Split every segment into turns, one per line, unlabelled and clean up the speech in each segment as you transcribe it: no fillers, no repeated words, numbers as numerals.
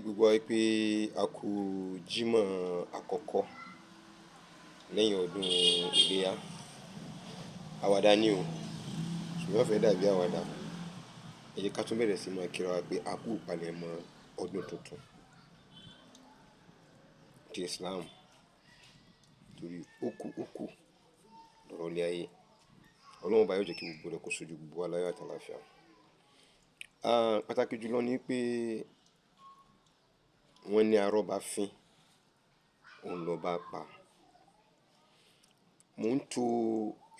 gbogbo wa pé a kú Jímọ̀ àkọ́kọ́ lẹ́yìn ọdún iléyá. Àwàdà ni o, ṣùgbọ́n fẹ́ dàbí àwàdà. Ẹ jẹ́ ká tún bẹ̀rẹ̀ sí máa kíra wa pé a kú ìpalẹ̀mọ́ ọdún tuntun ti Islam, torí ó kù lọ́rọ̀ ilé ayé. Ọlọ́run bá yóò jẹ́ kí gbogbo rẹ̀ kó sojú gbogbo wa láyọ̀ àti àlàáfíà. Pàtàkì jùlọ ni pé wọ́n ní arọ́ba fín, òun lọ́ba pa. Mò ń to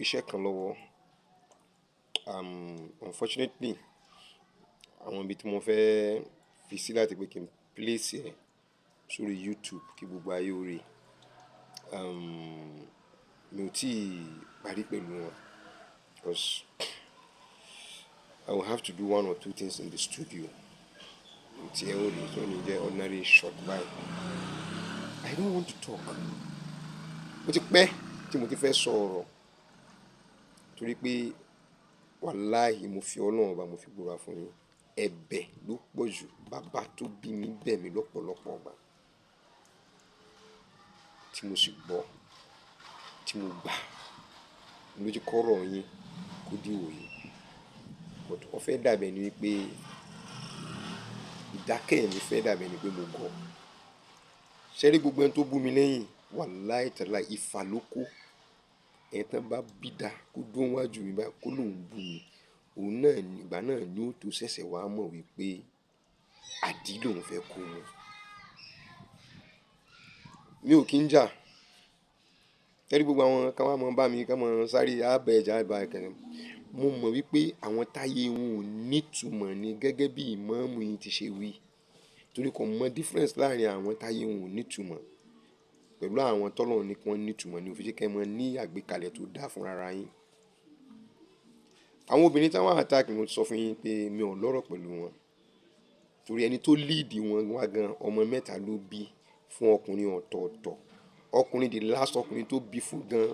iṣẹ́ kan lọ́wọ́. Unfortunately, àwọn ibi tí mo fẹ́ fi sí láti pé kí n place ẹ̀ sórí YouTube kí gbogbo ayé ó rí. Mi ò tí parí pẹ̀lú wọn because I will have to do one or two things in the studio. Tí ẹ ó rí tó ní jẹ́ ordinary shot by. I don't want to talk. Mo ti pẹ́ tí mo ti fẹ́ sọ ọ̀rọ̀ torí pé wàláhì mo fi Ọlọ́run ọba mo fi búra fún yín. Ẹ̀bẹ̀ ló pọ̀ jù, bàbá tó bí mi bẹ̀ mí lọ́pọ̀lọpọ̀ ọgbà tí mo sì gbọ́, tí mo gbà ló jẹ́ kọ́rọ̀ yín kó di òye. But ó fẹ́ dàbẹ̀ ni wípé ìdákẹ́ mi fẹ́ dàbẹ̀ ni pé mo gọ̀. Ṣẹ́rí gbogbo ẹni tó bú mi lẹ́yìn wàláhì tàláhì ìfà ló kó. Ẹni tán bá bí dá kó dúró wájú mi báyìí kó lóun bú mi, òun náà ìgbà náà ni ó tó ṣẹ̀ṣẹ̀ wá mọ̀ wípé àdí lòun fẹ́ kó mu. Mi ò kí ń jà. Ṣẹ́rí gbogbo àwọn kan wá mọ bá mi kán mọ sáré àbẹ̀ ẹja àbá ẹ̀kẹ́ni. Mo mọ̀ wípé àwọn táyé wọn ò ní ìtumọ̀ ni gẹ́gẹ́ bí ìmáàmù yín ti ṣe wí. Torí kò mọ difference láàrin àwọn táyé wọn ò ní ìtumọ̀ pẹ̀lú àwọn tọ́lọ́run ní kí wọ́n ní ìtumọ̀ ní ó fi jẹ́ kí ẹ mọ ní àgbékalẹ̀ tó dáa fún ara yín. Àwọn obìnrin táwọn attack mo ti sọ fún yín pé mi ò lọ́rọ̀ pẹ̀lú wọn. Torí ẹni tó lead wọn wá gan ọmọ mẹ́ta ló bí fún ọkùnrin ọ̀tọ̀ọ̀tọ̀. Ọkùnrin the last ọkùnrin tó bí fún gan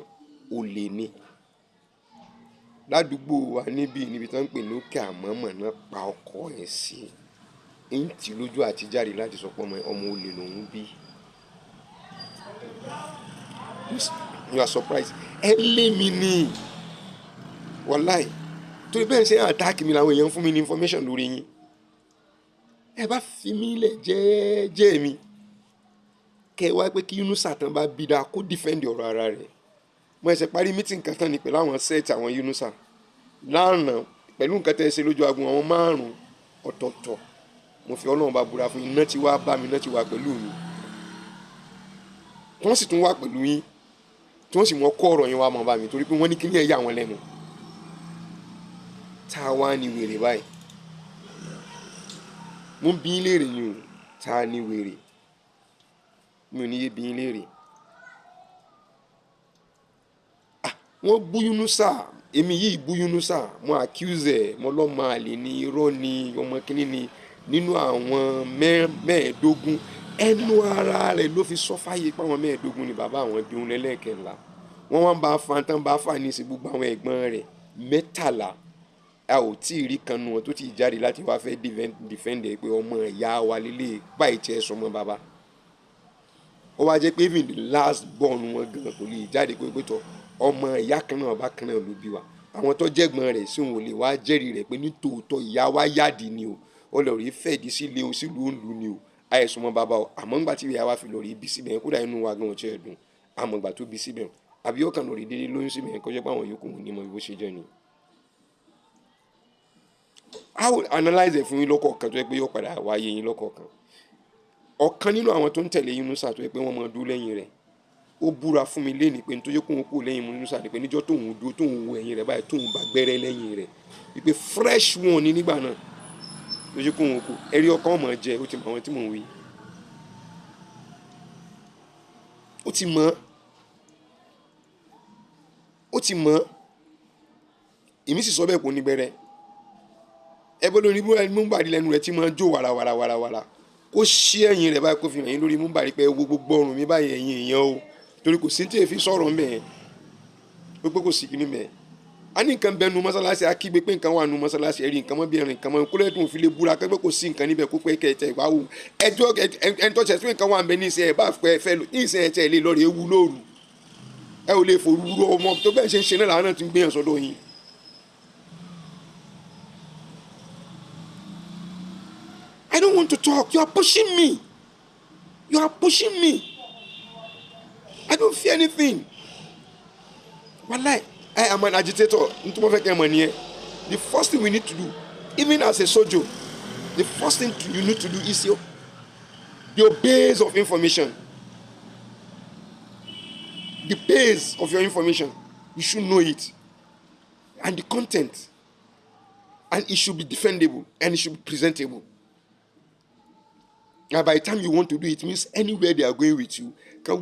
olè ni. Ládùúgbò wa níbi tí wọ́n ń pè ní òkè àmọ́mọ́ náà pa ọkọ ẹ̀ sí. Ń tì lójú àti jáde láti sọ pé ọmọ olè lòun bí. You are surprised. Ẹ lé mi ní wàláhì. Torí bẹ́ẹ̀ ṣe attack mi làwọn èèyàn fún mi ní information lórí yín. Ẹ bá fi mí lẹ̀ jẹ́ẹ́jẹ́ mi. Kẹ́ wá pé kí Yunusa tán bá bí dáa kó defend ọ̀rọ̀ ara rẹ̀. Mo ẹsẹ̀ parí meeting kan tán ni pẹ̀lú àwọn set àwọn Yunusa. Lánàá pẹ̀lú nǹkan tẹ́ ẹ ṣe lójú agun àwọn 5 ọ̀tọ̀ọ̀tọ̀. Mo fi Ọlọ́run bá búra fún yín, iná ti wá bá mi, iná ti wá pẹ̀lú mi. Wọ́n sì tún wá pẹ̀lú yín. Tí wọ́n sì mọ kọ́ ọ̀rọ̀ yín wá mọ́ bá mi torí pé wọ́n ní kí ní ẹ̀ yà wọ́n lẹ́nu. Ta wá ní wèrè báyìí. Mo ń bí yín léèrè yín o, ta ní wèrè. Mi ò ní yé bí yín léèrè. Wọ́n bú Yunusa, èmi yìí bú Yunusa, mo accuse ẹ̀, mo lọ́mọ àlè ní irọ́ ni ọmọ kínní ni nínú àwọn 15. Ẹnu ara rẹ̀ ló fi sọ fáyé pé àwọn 15 ni bàbá àwọn bí òun lẹ́lẹ́kẹ̀ẹ́la. Wọ́n wá ń bá fa tán bá fà ní sí gbogbo àwọn ẹ̀gbọ́n rẹ̀ 13. A ò tí ì rí kan nu wọn tó ti jáde láti wá fẹ́ defend ẹ̀ pé ọmọ ìyá wa lélẹ̀ báyìí tí ẹ sọmọ bàbá. Ó wá jẹ́ pé even the last born wọn gan kò lè jáde pé tọ́ ọmọ ìyá kan náà bá kan náà ló bí wa. Àwọn tó jẹ́gbọ́n rẹ̀ sí òun ò lè wá jẹ́rìí rẹ̀ pé ní tòótọ́ ìyá wa yáàdì ni o. Ó lọ rí fẹ̀dí sílé o sílùú òǹlù ni o. Àìsùn mọ́ bàbá o. Àmọ́ ńgbà tí ìyá wa fi lọ rí bí síbẹ̀ yẹn kódà inú wa gan ọ̀chẹ́ ẹ̀dùn. Àmọ́ ìgbà tó bí síbẹ̀ yẹn àbí ó kàn lọ rí délé lóyún síbẹ̀ yẹn kọjá pé àwọn yòókù ní mọ bí ó ṣe jẹ́ ni. I will analyze ẹ̀ fún yín lọ́kọ̀ọ̀kan tó yẹ pé yóò padà wáyé yín lọ́kọ̀ọ̀kan. Ọ̀kan nínú àwọn tó ń tẹ̀lé Yunusa tó yẹ pé wọ́n mọ dúró lẹ́yìn rẹ̀. Ó búra fún mi lénìí pé nítorí kóun kú lẹ́yìn Yunusa ni pé níjọ́ tóun dúró tóun wo ẹ̀yìn rẹ̀ báyìí tóun bá gbẹ́rẹ́ lẹ́yìn rẹ̀. Wípé fresh one ni nígbà náà. Lójú kóun kú. Ẹ̀rí ọkàn ọmọ jẹ ó ti mọ àwọn tí mò ń wí. Ó ti mọ̀. Ó ti mọ̀. Èmi sì sọ bẹ́ẹ̀ kò ní gbẹ́rẹ́. Ẹbọ lórí múmbàrí lẹ́nu rẹ̀ tí máa ń jó wàràwàràwàrà. Kó ṣí ẹ̀yìn rẹ̀ báyìí kó fi hàn yín lórí múmbàrí pé gbogbo ọrùn mi báyìí ẹ̀yìn èèyàn o. Torí kò sí tí èéfín sọ̀rọ̀ mẹ́. Pé kò sí kíní mẹ́. a ní nǹkan bẹnu mọ́sálásí akígbe pé nǹkan wà nù mọ́sálásí ẹ̀rí nǹkan mọ́ bí ẹ̀rín nǹkan mọ́ kólẹ́ tó ń fi lè búra pé kò sí nǹkan níbẹ̀ kó pé kẹ̀tẹ̀ ìwà wò ẹjọ́ ẹ̀ńtọ́ ṣẹ̀ pé nǹkan wà ń bẹ ní ìsìn ẹ̀ bá fẹ́ lò ní ìsìn ẹ̀tẹ̀ lè lọ rè ewu lóru ẹ ò lè forúurú ọmọ tó bẹ́ẹ̀ ṣe ń ṣe náà làwọn náà ti ń gbéyàn sọ́dọ̀ yín. I don't want to talk. You are pushing me. You are pushing me. I don't fear anything. Wallahi, I am an agitator. The first thing we need to do, even as a soldier, the first thing you need to do is your base of information. The base of your information. You should know it. And the content. And it should be defendable. And it should be presentable. And by the time you want to do it, means anywhere they are going with you, all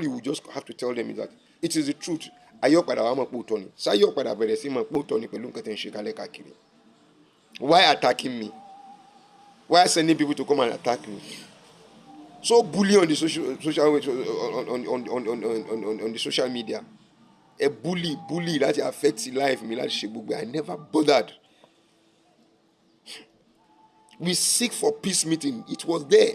you will just have to tell them is that it is the truth. Why attacking me? Why sending people to come and attack me? So bully on the on the social media. A bully that affects life. I never bothered. We seek for peace meeting. It was there.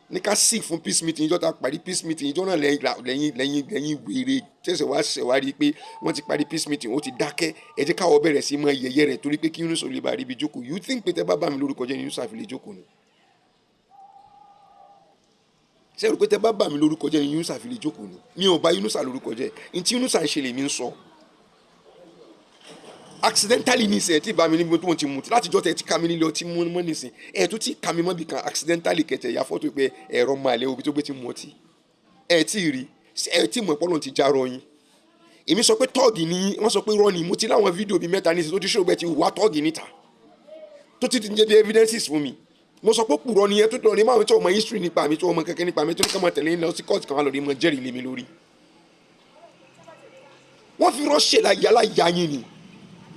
Nika seek for peace meeting. You don't have party peace meeting. You don't know lenyi just watch pé wọ́n ti parí peace meeting. Ó ti dákẹ́. Ẹ jẹ́ ká wọ́ bẹ̀rẹ̀ sí mọ́ yẹ̀yẹ́ rẹ̀ torí pé kí Yunus ò lè bá rí bí jókòó. You think pé tẹ́ bá bá mi lórúkọ jẹ́ ni Yunus àfi lè jókòó ni? Ṣé rò pé tẹ́ bá bá mi lórúkọ jẹ́ ni Yunus àfi lè jókòó ni? Mi ò bá Yunus lórúkọ jẹ́. Ntí Yunus ń ṣe lèmi ń sọ. Accidentally ní sẹ tí bá mi níbi tó wọ́n ti mú láti jọ́ tẹ ti ká mi nílé ọtí mú mọ́ nísìn ẹ̀ tó ti ká mi mọ́ bí kan accidentally kẹtẹ̀ ya fọ́tò pé ẹ̀rọ máa lẹ́ obi tó gbé ti mú ọtí ẹ̀ tí rí ẹ̀ tí mọ̀ ẹ̀pọ́nà ti já rọ yín èmi sọ pé tọ́ọ̀gì ni wọ́n sọ pé rọ́ọ̀nì mo ti láwọn fídíò bíi mẹ́ta nísìn tó ti ṣògbẹ́ ti wá tọ́ọ̀gì níta tó ti jẹ́ bí evidences fún mi mo sọ pé pùrọ̀ nìyẹn tó tọ̀ ní máa ń tọ́ ọmọ history nípa mi tó ọmọ kẹ́kẹ́ nípa mi tó ní ká máa tẹ̀lé ní lọ sí court kan wá lórí mọ jẹ́rìí lé mi lórí wọ́n fi rọ́ọ̀ṣẹ̀ láyà yín ni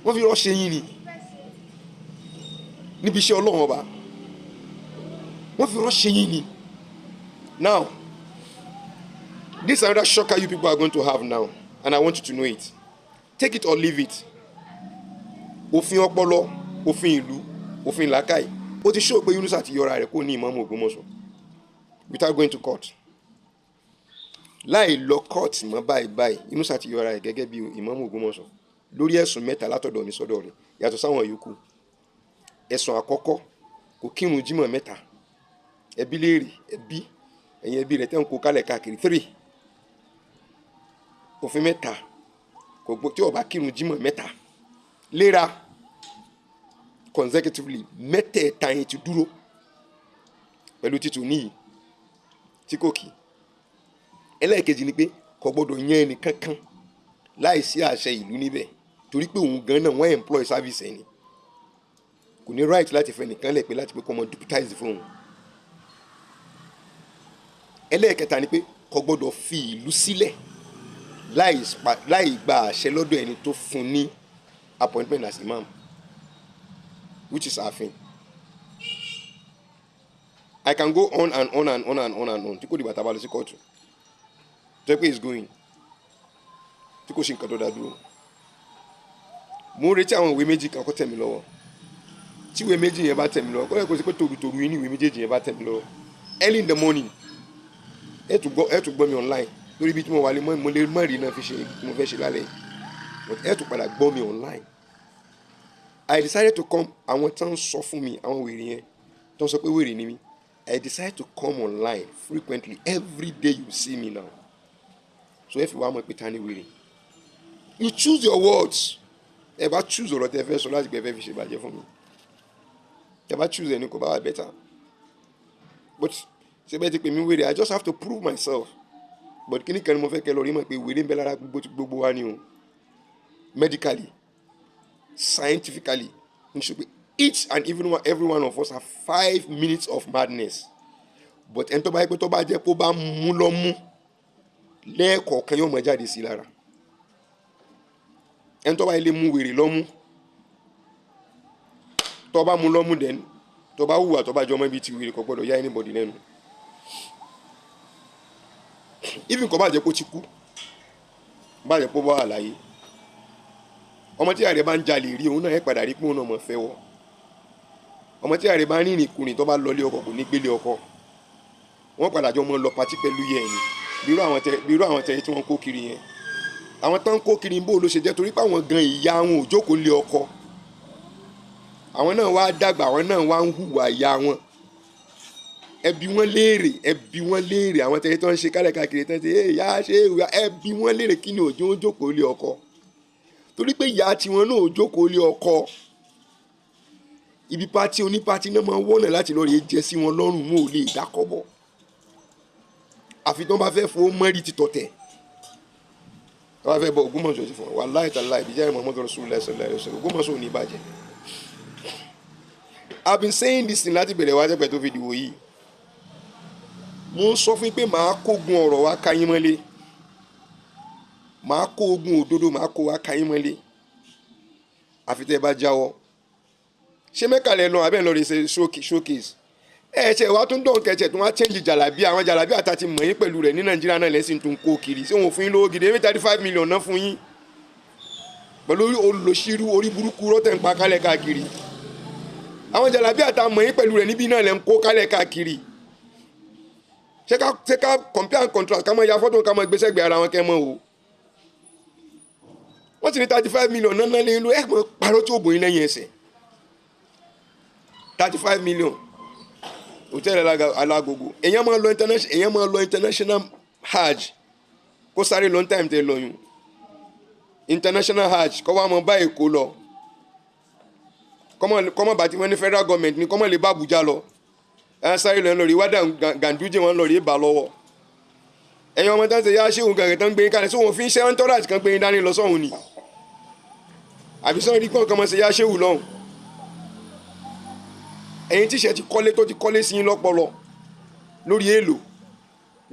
wọ́n fi rọ́ọ̀ṣẹ̀ yín ni níbi iṣẹ́ Ọlọ́run ọba wọ́n fi rọ́ọ̀ṣẹ̀ yín ni. Now this is another shocker you people are going to have now and I want you to know it. Take it or leave it. Òfin ọpọlọ, òfin ìlú, òfin làákàyè ó ti show pé Yunus àti yọra rẹ̀ kò ní ìmáàmù Ògbómọ̀ṣọ́ without going to court. Láì lọ court mọ́ báyìí Yunus àti yọra rẹ̀ gẹ́gẹ́ bí ìmáàmù Ògbómọ̀ṣọ́ lórí ẹ̀sùn mẹ́ta látọ̀dọ̀ mi sọ́dọ̀ rẹ̀ yàtọ̀ sáwọn yòókù. Ẹ̀sùn àkọ́kọ́ kò kírun jímọ̀ mẹ́ta ẹbí léèrè ẹ̀yin ẹbí rẹ̀ tẹ́ ń kó kálẹ̀ káàkiri 3 òfin mẹ́ta kò gbọ́ tí ó bá kírun jímọ̀ mẹ́ta léra consecutively mẹ́tẹ̀ẹ̀ta yẹn ti dúró pẹ̀lú títù níyì tí kò kí. Ẹlẹ́ẹ̀kejì ni pé kò gbọ́dọ̀ yan ẹnì kankan láì sí àṣẹ ìlú níbẹ̀ torí pé òun gan náà wọ́n employ service ẹni kò ní right láti fẹ́ nìkan lẹ̀ pé láti pé kọ́ ọmọ deputize fún òun. Ẹlẹ́ẹ̀kẹta ni pé kò gbọ́dọ̀ fi ìlú sílẹ̀ láì gba àṣẹ lọ́dọ̀ ẹni tó fún ní appointment as imam which is ààfin. I can go on and on and on and on and on tí kò dìgbà tá a bá lọ sí kóòtù tó yẹ pé is going tí kò ṣe nǹkan tó dá dúró. Mo ń retí àwọn ìwé méjì kan kó tẹ̀ mí lọ́wọ́ tí ìwé méjì yẹn bá tẹ̀ mí lọ́wọ́ kó lè kó sí pé tòrutòru yín ní ìwé méjèèjì yẹn bá tẹ̀ mí lọ́wọ́ early in the morning ẹ tún gbọ́ mi online lórí ibi tí mo wà lé mo lè mọ̀ rí náà fi ṣe mo fẹ́ ṣe lálẹ́ but ẹ tún padà gbọ́ mi online. I decided to come àwọn tán sọ fún mi àwọn wèrè yẹn tán sọ pé wèrè ni mí. I decided to come online frequently every day you see me now so if you want mọ̀ pé ta ni wèrè you choose your words. Ẹ bá choose ọ̀rọ̀ tẹ́ fẹ́ sọ láti gbẹ fẹ́ fi ṣe bàjẹ́ fún mi ẹ bá choose ẹni kò bá wà better but ṣe bẹ́ẹ̀ ti pè mí wèrè I just have to prove myself but kíní kan ni mo fẹ́ kẹ́ lọ rí mọ̀ pé wèrè ń bẹ lára gbogbo wa ni o medically scientifically n ṣe pé each and every one of us have 5 minutes of madness but ẹni tó bá yẹ pé tó bá jẹ́ kó bá mú lọ mú lẹ́ẹ̀kọ̀ọ̀kan yóò mọ jáde sí lára ẹni tó bá yẹ lè mú wèrè lọ́mú tó bá mú lọ́mú dẹ́n tó bá hùwà tó bá jọmọ́ ibi tí wèrè kò gbọ́dọ̀ yá anybody lẹ́nu even kò bá jẹ́ kó ti kú bá jẹ́ kó bá wà láyé ọmọ tí ààrẹ bá ń jalè rí òun náà ẹ padà rí pé òun náà mọ̀ fẹ́ wọ ọmọ tí ààrẹ bá ń rìnrìn kùnrin tó bá lọlé ọkọ kò ní gbélé ọkọ wọ́n padà jọ mọ́ lọ patí pẹ̀lú yẹn ni bírú àwọn tẹ̀yẹ tí wọ́n kó kiri yẹn àwọn tán kó kiri bó ló ṣe jẹ́ torí pé àwọn gan ìyá wọn ò jókòó lé ọkọ àwọn náà wá dàgbà àwọn náà wá ń hùwà ìyá wọn ẹbí wọn léèrè àwọn tẹ̀yẹ tó ń ṣe kálẹ̀ káàkiri tán ṣe ìyá ṣe ìwà ẹbí wọn léèrè kí ni òjò ń jókòó lé ọkọ torí pé ìyá tiwọn náà ò jókòó lé ọkọ ibi pati onípati náà máa wọ́nà láti lọ́ọ́ rí jẹ sí wọn lọ́rùn wọn ò lè dákọ́bọ̀ àfi tí wọ́n bá fẹ́ fowó mọ́rí ti tọ̀tẹ̀ wọ́n bá fẹ́ bọ Ògbómọ̀ṣọ́ sí fún wa wàláhì tàláhì ìbíjà ìmọ̀ mọ́tò Rasulullah sallallahu alaihi wasallam Ògbómọ̀ṣọ́ ò ní bàjẹ́. I've been saying this thing láti bẹ̀rẹ̀ wá jẹ́pẹ̀ tó fi dìwò yìí mo ń sọ fún yín pé màá kógun ọ̀rọ̀ wá ká yín mọ́lé màá kó ogun òdodo màá kó wá ká yín mọ́lé àfi tẹ́ ẹ bá jáwọ́ ṣé mẹ́kàlẹ́ lọ abẹ́ lọ rè ṣe showcase ṣe wá tún dọ̀n kẹ̀kẹ́ tó wá change jàlábí àwọn jàlábí àtàtì mọ̀ yín pẹ̀lú rẹ̀ ní Nàìjíríà náà lẹ́sìn tó ń kó kiri ṣé wọn fún yín lówó gidi èmi 35 million náà fún yín pẹ̀lú olùsírú orí burúkú rọ́tẹ̀ ń pa kálẹ̀ káàkiri àwọn jàlábí àtà mọ̀ yín pẹ̀lú rẹ̀ níbí náà lẹ́ ń kó kálẹ̀ káàkiri ṣé ká compare and contrast ká mọ̀ ya fọ́tò ká mọ̀ gbèsègbè ara wọn kẹ́ mọ̀ o wọ́n ti ní 35 million náà náà lé lọ ẹ̀ mọ̀ parọ́ tí ó bòyín lẹ́yìn ẹsẹ̀ 35 million hòtẹ́ẹ̀lì alágogo èèyàn máa lọ international hajj kó sáré long time tẹ lọ́yún international hajj kọ́ wa mọ̀ bá Èkó lọ kọ́mọ̀ bá ti wọ́n ní federal government ní kọ́mọ̀ lè bá Àbújá lọ ẹ̀ sáré lọ́yún lórí wádà Ganduje wọn lórí ìbà lọ́wọ́ ẹ̀yin ọmọ táwọn ṣe yá ṣéwù gàgẹ̀ tán gbé yín kalẹ̀ sóhun fi ń ṣe entourage kan gbé yín dání lọ sọ́hun ni àbí sọ́hun rí kọ́ńkan mọ̀ ṣe yá ṣéwù lọ́hùn ẹ̀yin tíṣẹ́ ti kọ́lé tó ti kọ́lé sí yín lọ́pọlọ lórí èèlò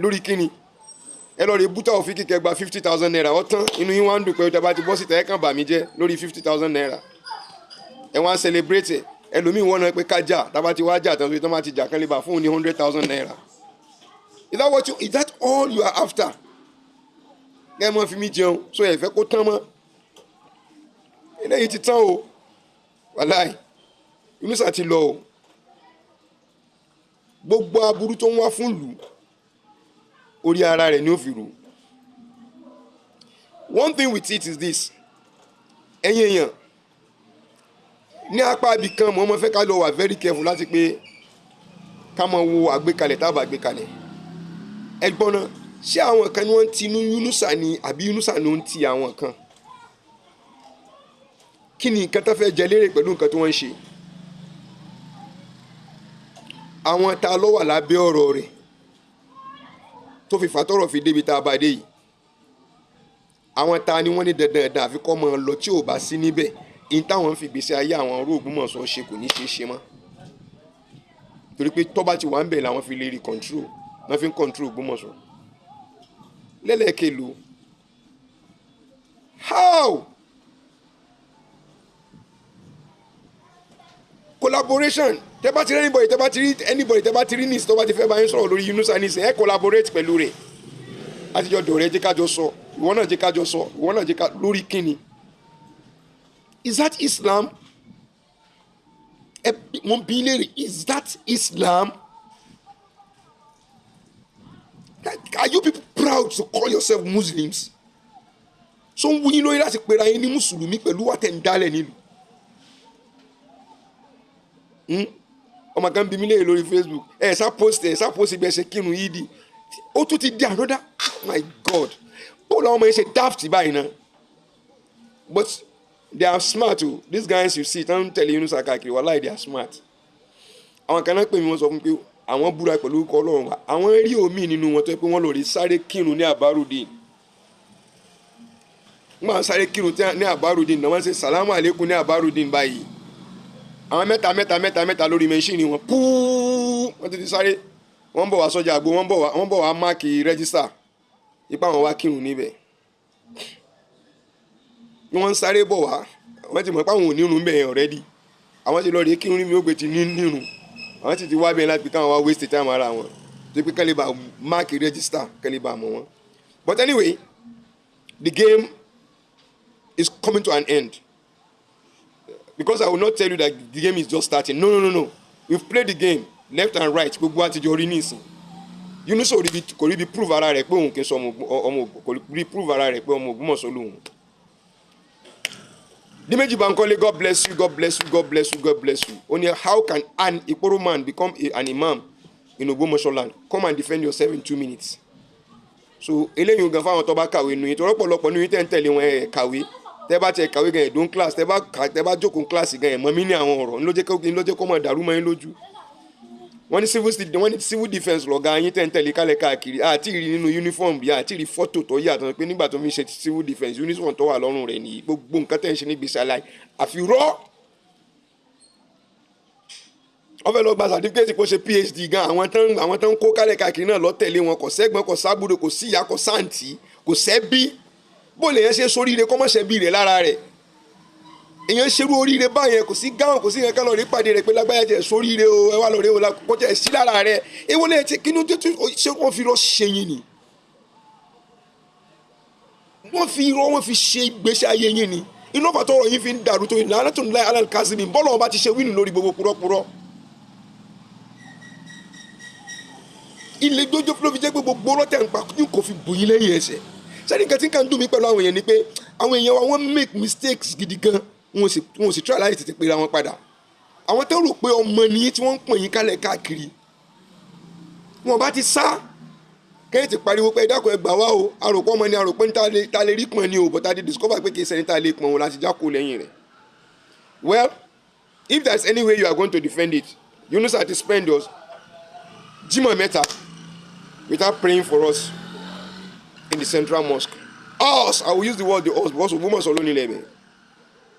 lórí kíni ẹ lọ rí bútà òfin kíkẹ́ gba 50,000 naira ọ̀tán inú yín wá ń dùn pé ọjà bá ti bọ́ síta ẹ̀ kàn bà mí jẹ́ lórí 50,000 naira ẹ wá ń celebrate ẹlòmíì wọ́n náà pé ká jà tábà ti wá jà tán tó má ti jà kán lè bà fún ní 100,000 naira is that all you are after ẹ mọ́ fi mí jẹun so ẹ fẹ́ kó tán mọ́ eléyìí ti tán o wàláì Yunusa ti lọ o gbogbo aburú tó ń wá fún ìlú orí ara rẹ̀ ni ó fi rò. One thing with it is this ẹ̀yin èèyàn ní apá ibì kan mo máa fẹ́ ká lọ wà very careful láti pé ká máa wo àgbékalẹ̀ tábà àgbékalẹ̀ ẹgbọ́n náà ṣé àwọn kan ni wọ́n ti inú Yunusa ni àbí Yunusa ló ń ti àwọn kan kí ni nǹkan tó fẹ́ jẹ lérè pẹ̀lú nǹkan tí wọ́n ń ṣe àwọn ta ló wà lábẹ́ ọ̀rọ̀ rẹ̀ tó fi fàtọ́rọ̀ fi débi tá a bá dé yìí àwọn ta ni wọ́n ní dandan àfi kọ́ mọ́ lọ tí ò bá sí níbẹ̀ in táwọn ń fi gbèsè ayé àwọn ọ̀rọ̀ Ògbómọ̀ṣọ́ ṣe kò ní ṣe mọ́ torí pé tọ́ba ti wà ń bẹ̀ làwọn fi lè rí control wọ́n fi ń control Ògbómọ̀ṣọ́ lẹ́lẹ́kẹ̀lò how collaboration tẹ́ bá ti rí anybody tẹ́ bá ti rí nísì tó bá ti fẹ́ bá yín sọ̀rọ̀ lórí Yunusa nísì ẹ collaborate pẹ̀lú rẹ̀ àtijọ́ dọ̀rẹ́ jẹ́ kájọ sọ ìwọ náà jẹ́ kájọ sọ ìwọ náà jẹ́ ká lórí kíni is that Islam mo bí léèrè is that Islam are you people proud to call yourself Muslims so ń wúyín lórí láti pera yín ní mùsùlùmí pẹ̀lú wàtẹ̀ ń dálẹ̀ nílùú. ọmọ kan bí mi léèrè lórí Facebook ẹ ṣá post bí ẹ ṣe kírun yìí di ó tún ti di another my God bó làwọn ọmọ yẹn ṣe daft báyìí náà but they are smart o these guys you see tán tẹ̀lé Yunusa káàkiri wàláhì they are smart àwọn kan náà pè mí wọ́n sọ fún mi pé àwọn búra pẹ̀lú orúkọ Ọlọ́run wa àwọn rí omi nínú wọn tó yẹ pé wọ́n lọ rí sáré kírun ní Abarudin wọ́n sáré kírun ní Abarudin náà wọ́n ṣe salamu aleykum ní Abarudin báyìí àwọn mẹ́ta lórí mẹ́ṣíìnì wọn púú wọ́n ti sáré wọ́n bọ̀ wá sọ́jà àgbo wọ́n bọ̀ wá máàkì rẹ́jísítà ipá wọn wá kírun níbẹ̀ wọ́n sáré bọ̀ wá wọ́n ti mọ̀ pé àwọn ò nírun bẹ́ẹ̀ already àwọn ti lọ rí kírun níbi ó gbé ti nírun àwọn ti wá bẹ́ẹ̀ láti káwọn wá waste time ara wọn tó pé kẹ́lẹ́ bá máàkì rẹ́jísítà kẹ́lẹ́ bá mọ̀ wọn. But anyway the game is coming to an end because I will not tell you that the game is just starting. No. We've played the game left and right. Gbogbo àtijọ́ rí nísìn. Yunus kò rí bí prove ara rẹ̀ pé òun kì í sọ ọmọ kò rí prove ara rẹ̀ pé ọmọ Ògbómọ̀ṣọ́ lòun. Dimeji Bankole, God bless you, God bless you, God bless you, God bless you. Only how can an Ikoro man become an imam in Ògbómọ̀ṣọ́ land? Come and defend yourself in 2 minutes. So eléyìí gan fáwọn tó bá kàwé nu yín tó rọ́pọ̀lọpọ̀ nu yín tẹ́ ń tẹ̀lé wọn ẹ̀ kàwé tẹ́ bá tẹ̀ kàwé gan ẹ̀ dún class tẹ́ bá jókòó class gan ẹ̀ mọ́ mí ní àwọn ọ̀rọ̀ ńlọ́jẹ́ kó mọ̀ dàrú mọ́ yín lójú. Wọ́n ní civil defence lọ̀gá yín tẹ́ ń tẹ̀lé kálẹ̀ káàkiri àti ìrì nínú uniform bí àti ìrì fọ́tò tó yàtọ̀ pé nígbà tó fi ń ṣe civil defence uniform tó wà lọ́rùn rẹ̀ nìyí gbogbo nǹkan tẹ́ ń ṣe níbi ìṣàlàyé àfi rọ́. Wọ́n fẹ́ lọ gba certificate kó ṣe PhD gan àwọn tán ń kó kálẹ̀ káàkiri náà lọ tẹ̀lé wọn kò sẹ́gbọ́n kò sábúrò kò síyá kò sáǹtì kò sẹ́bí bó lè yẹn ṣe sóríire kọ́ mọ́ ṣẹ́bí rẹ̀ lára rẹ̀ èèyàn ṣerú oríire báyẹn kò sí gáwọn kò sí yẹn ká lọ rí pàdé rẹ̀ pé lágbáyà jẹ́ sóríire o ẹ wá lọ rí o kó jẹ́ sí lára rẹ̀ èwo lè ti kínú tó ṣe wọ́n fi rọ́ ṣe yín ni wọ́n fi ṣe ìgbésí ayé yín ni inú ọ̀fà tọrọ yín fi ń dàrú tó ìlànà tó ń láyé alákàsí mi bọ́lọ̀ ọba ti ṣe wínú lórí gbogbo purọ́purọ́ ilé gbójó fúlọ́ fi jẹ́ pé gbogbo ọlọ́tẹ̀ ń pa kò fi bù yín lẹ́yìn ẹsẹ̀ sẹ́ni nǹkan tí nǹkan dùn mí pẹ̀lú àwọn èèyàn ni pé àwọn èèyàn wa wọ́n make mistakes gidi gan wọn ò sì try láti tètè pera wọn padà àwọn tó rò pé ọmọ nìyí tí wọ́n ń pọ̀n yín kálẹ̀ káàkiri wọn bá ti sá kẹ́yìn ti pariwo pé ẹ̀dá kan ẹ gbà wá o àròpọ̀ ọmọ ni àròpọ̀ ní ta lè rí pọ̀n ni o but ta lè discover pé kì í ṣẹni ta lè pọ̀n wọn láti jákòó lẹ́yìn rẹ̀. Well, if there is any way you are going to defend it, Yunus had to spend us Jimoh mẹ́ta without praying for us in the central mosque. Us, I will use the word the us because Ògbómọ̀ṣọ́ ló nílẹ̀ bẹ̀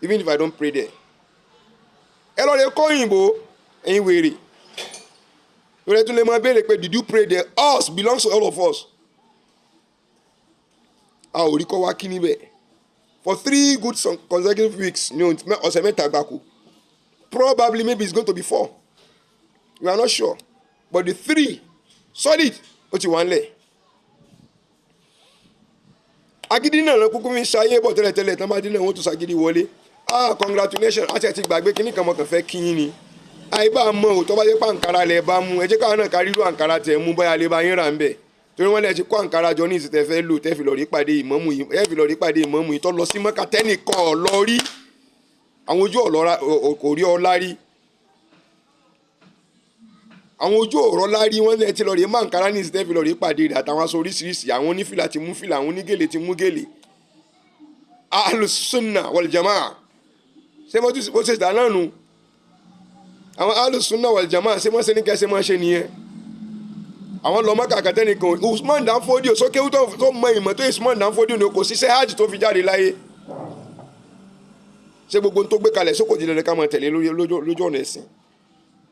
even if I don't pray there. Ẹ lọ lè kọ́ òyìnbó ẹ̀yin wèrè lórí ẹtún lè máa béèrè pé did you pray there? Us belongs to all of us. A ò rí kọ́ wá kí níbẹ̀ for 3 good consecutive weeks ní ọ̀sẹ̀ mẹ́ta gbáko probably maybe it's going to be 4 we are not sure but the 3 solid ó ti wà ń lẹ̀. Agídí náà lọ kúkú mi ṣayé bọ̀ tẹ́lẹ̀tẹ́lẹ̀ tán bá dín náà wọ́n tún ṣagídí wọlé congratulations àti ẹ̀tí gbàgbé kíní kan mọ̀kàn fẹ́ kí yín ni àìbá mọ̀ ò tó bá yẹ pa àǹkárá lẹ̀ bá mú ẹ jẹ́ káwọn náà kárí irú àǹkárá tẹ̀ mú báyà lè bá yín rà ń bẹ̀ torí wọ́n lẹ̀ ti kó àǹkárá jọ ní ìsìn tẹ́ fẹ́ lò tẹ́ fi lọ rí pàdé ìmámù yìí tó lọ sí Mọ́kà tẹ́nìkan ọ̀lọ́ rí àwọn ojú kò rí ọlá rí àwọn ojú ọ̀rọ̀ lárí wọ́n lẹ̀ ti lọ rí má àǹkárá ní ìsìn tẹ́ fi lọ rí pàdé rẹ̀ àtàwọn aṣọ oríṣiríṣi àwọn onífìlà ti mú fìlà àwọn onígèlè ti mú gèlè Ahlus-Sunnah wal-Jama'ah ṣé mo ṣe dáná nu àwọn Ahlus-Sunnah wal-Jama'ah ṣé mo ṣe ní kẹsẹ̀ máa ṣe nìyẹn àwọn lọ́mọ kàkàtẹ́ nìkan Usman Dan Fodio sókè tó mọ ìmọ̀ tó Usman Dan Fodio ni kò ṣiṣẹ́ hajj tó fi jáde láyé ṣé gbogbo tó gbé kalẹ̀ sókò jìnnà ká máa tẹ̀lé lójú ọ̀nà ẹ̀sìn.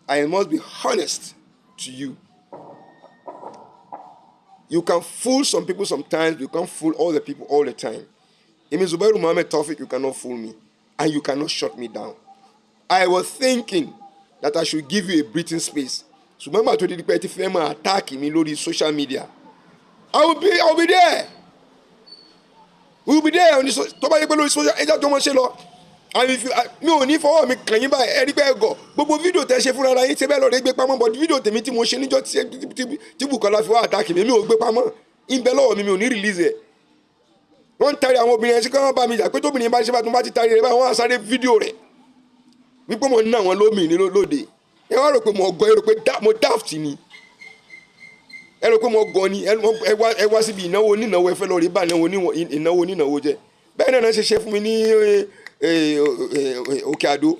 I must be honest to you. You can fool some people sometimes, you can't fool all the people all the time. Emi Zubairu Muhammad Taofeek, you cannot fool me and you cannot shut me down. I was thinking that I should give you a breathing space. So remember to the petty firma attack me lórí social media. I will be there. We will be there on this. Tó bá yẹ pé lórí social media tó mọ̀ ṣe lọ. And if you mi ò ní fọwọ́ mi kàn yín báyìí ẹ rí pé ẹ gọ̀ gbogbo fídíò tẹ́ ṣe fúnra ara yín ṣe bẹ́ẹ̀ lọ́ọ́ rẹ gbé pamọ́ but fídíò tèmi tí mo ṣe níjọ́ tí Bùkọ́lá fi wá attack mi ò gbé pamọ́ ìbẹ́ lọ́wọ́ mi ò ní release ẹ̀. Wọ́n ń tari àwọn obìnrin ẹ̀sìn kí wọ́n bá mi jà pé tóbìnrin bá ṣe bá tó bá ti tari rẹ̀ báyìí wọ́n á sáré fídíò rẹ̀ wípé mo ná àwọn lómi ní lóde ẹ wá rò pé mo gọ ẹ rò pé mo daft ni ẹ rò pé mo gọ ni ẹ wá síbi ìnáwó onínáwó ẹ fẹ́ lọ rí bá ìnáwó onínáwó jẹ bẹ́ẹ̀ náà ṣe ṣe fún mi ní Òkè Àdó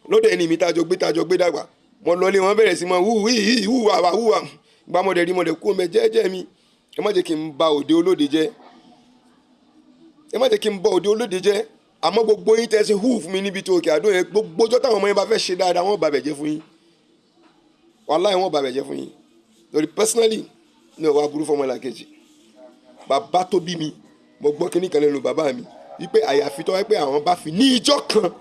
lóde ẹni mi tájọ gbé dàgbà mo lọlé wọn bẹ̀rẹ̀ sí mọ hùwà gbàmọ̀dẹ̀ rí mọ̀dẹ̀ kú ọmọ jẹ́jẹ́ mi ẹ má jẹ́ kí n ba òde olóde jẹ́ àmọ́ gbogbo yín tẹ́sí hù fún mi níbi tó Òkè Àdó yẹn gbogbo ọjọ́ táwọn ọmọ yẹn bá fẹ́ ṣe dáadáa wọ́n bá bẹ̀jẹ́ fún yín wàláhì wọ́n bá bẹ̀jẹ́ fún yín lórí personally ní ọwọ́ aburú fọmọ làkejì bàbá tó bí mi mo gbọ́ kíní kan lẹ́nu bàbá mi wípé àyàfi tó wáyé pé àwọn bá fi ní ìjọ kan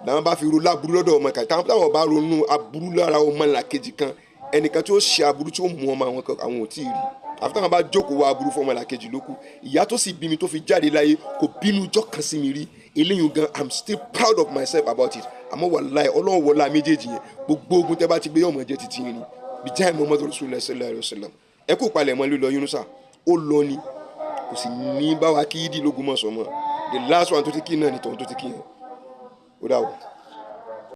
làwọn bá fi ro láburú lọ́dọ̀ ọmọ kan táwọn bá ronú aburú lára ọmọ làkejì kan ẹnìkan tí ó ṣe aburú tí ó mú ọmọ àwọn ò tí ì rí àfi táwọn bá jókòó wá aburú fọmọ làkejì ló kù. Ìyá tó sì bí mi tó fi jáde láyé kò bínú ọjọ́ kan sí mi rí. Eléyìí gan I'm still proud of myself about it. Àmọ́ wàláhì Ọlọ́run wọlá méjèèjì yẹn gbogbo ogun tẹ́ bá ti gbé yọ̀mọ̀ jẹ́ títí yín ni bíjáì Muhammadu Rasulullah sallallahu alaihi wasallam. Ẹ kú palẹ̀ mọ́ lílọ Yunusa ó lọ ni kò sì ní bá wa kí yídì lógún mọ̀ sọ́mọ́ the last one tó ti kí náà ni tọ̀hún tó ti kí yẹn ó dà wọ̀.